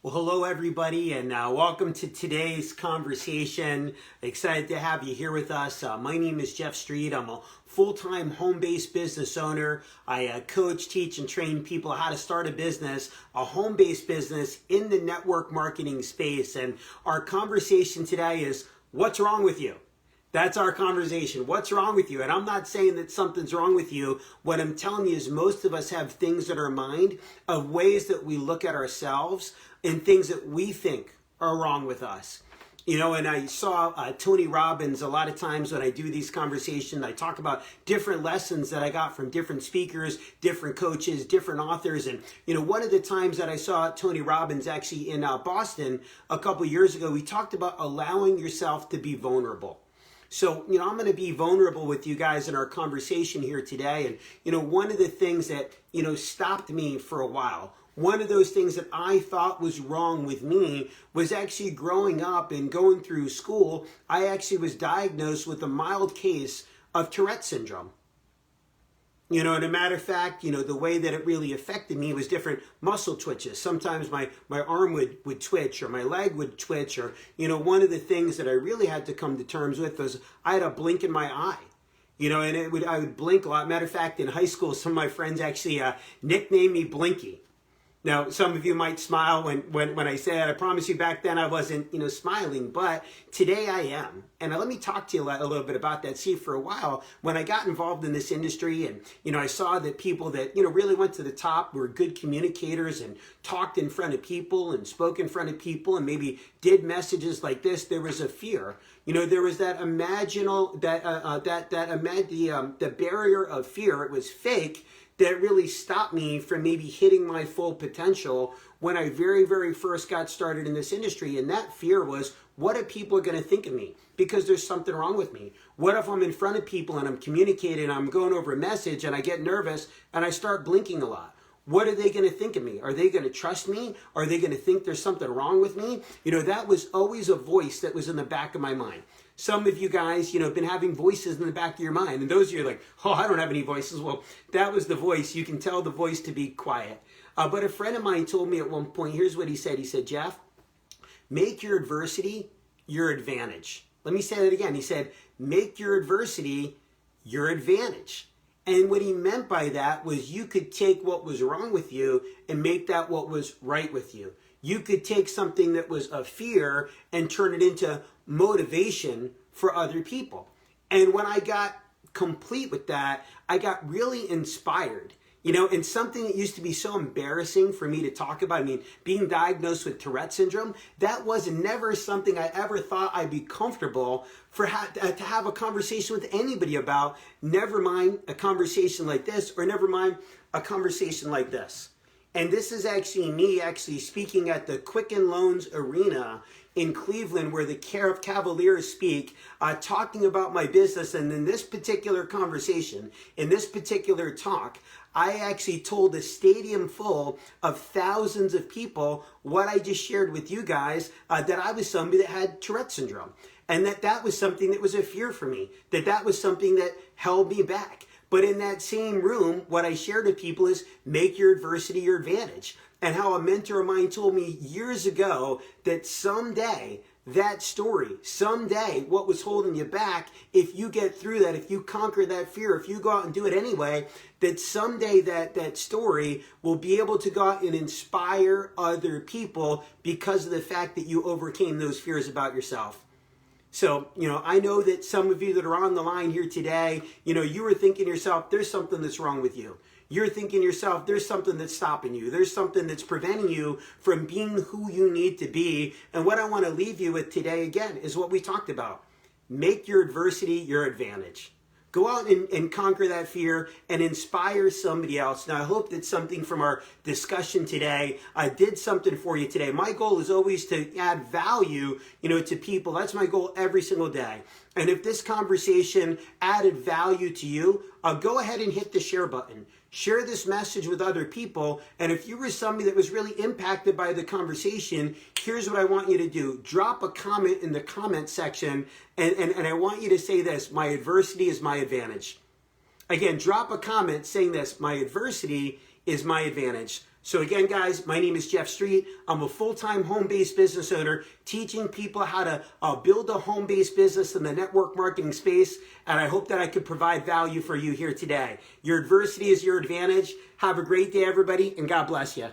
Well, hello everybody, and welcome to today's conversation. Excited to have you here with us. My name is Jeff Street. I'm a full-time home-based business owner. I coach, teach, and train people how to start a business, a home-based business in the network marketing space. And our conversation today is, what's wrong with you? That's our conversation. What's wrong with you? And I'm not saying that something's wrong with you. What I'm telling you is most of us have things in our mind of ways that we look at ourselves and things that we think are wrong with us. You know, and I saw Tony Robbins a lot of times when I do these conversations. I talk about different lessons that I got from different speakers, different coaches, different authors. And, you know, one of the times that I saw Tony Robbins actually in Boston a couple years ago, we talked about allowing yourself to be vulnerable. So, you know, I'm going to be vulnerable with you guys in our conversation here today. And, you know, one of the things that, you know, stopped me for a while, one of those things that I thought was wrong with me was actually growing up and going through school. I actually was diagnosed with a mild case of Tourette syndrome. You know, and a matter of fact, you know, the way that it really affected me was different muscle twitches. Sometimes my arm would twitch, or my leg would twitch, or, you know, one of the things that I really had to come to terms with was I had a blink in my eye. You know, and I would blink a lot. Matter of fact, in high school, some of my friends actually nicknamed me Blinky. Now, some of you might smile when I say that. I promise you back then I wasn't, you know, smiling, but today I am. And let me talk to you a little bit about that. See, for a while, when I got involved in this industry and, you know, I saw that people that, you know, really went to the top were good communicators and talked in front of people and spoke in front of people and maybe did messages like this, there was a fear. You know, there was that the barrier of fear. It was fake. That really stopped me from maybe hitting my full potential when I very first got started in this industry. And that fear was, what are people going to think of me? Because there's something wrong with me. What if I'm in front of people and I'm communicating, I'm going over a message and I get nervous and I start blinking a lot? What are they going to think of me? Are they going to trust me? Are they going to think there's something wrong with me? You know, that was always a voice that was in the back of my mind. Some of you guys, you know, have been having voices in the back of your mind. And those of you are like, oh, I don't have any voices. Well, that was the voice. You can tell the voice to be quiet. But a friend of mine told me at one point, here's what he said. He said, Jeff, make your adversity your advantage. Let me say that again. He said, make your adversity your advantage. And what he meant by that was you could take what was wrong with you and make that what was right with you. You could take something that was a fear and turn it into motivation for other people. And when I got complete with that, I got really inspired. You know, and something that used to be so embarrassing for me to talk about, I mean, being diagnosed with Tourette syndrome, that was never something I ever thought I'd be comfortable to have a conversation with anybody about, never mind a conversation like this, or never mind a conversation like this. And this is actually me speaking at the Quicken Loans Arena in Cleveland, where the Cavaliers speak, talking about my business. And in this particular conversation, in this particular talk, I actually told a stadium full of thousands of people what I just shared with you guys, that I was somebody that had Tourette syndrome. And that was something that was a fear for me, that was something that held me back. But in that same room, what I shared with people is make your adversity your advantage. And how a mentor of mine told me years ago that someday that story, someday what was holding you back, if you get through that, if you conquer that fear, if you go out and do it anyway, that someday that story will be able to go out and inspire other people because of the fact that you overcame those fears about yourself. So, you know, I know that some of you that are on the line here today, you know, you were thinking to yourself, there's something that's wrong with you. You're thinking to yourself, there's something that's stopping you. There's something that's preventing you from being who you need to be. And what I want to leave you with today, again, is what we talked about. Make your adversity your advantage. Go out and conquer that fear and inspire somebody else. Now, I hope that something from our discussion today did something for you today. My goal is always to add value, you know, to people. That's my goal every single day. And if this conversation added value to you, go ahead and hit the share button. Share this message with other people. And if you were somebody that was really impacted by the conversation, here's what I want you to do. Drop a comment in the comment section. And I want you to say this: my adversity is my advantage. Again, drop a comment saying this: my adversity is my advantage. So again, guys, my name is Jeff Street. I'm a full-time home-based business owner teaching people how to build a home-based business in the network marketing space, and I hope that I could provide value for you here today. Your adversity is your advantage. Have a great day, everybody, and God bless you.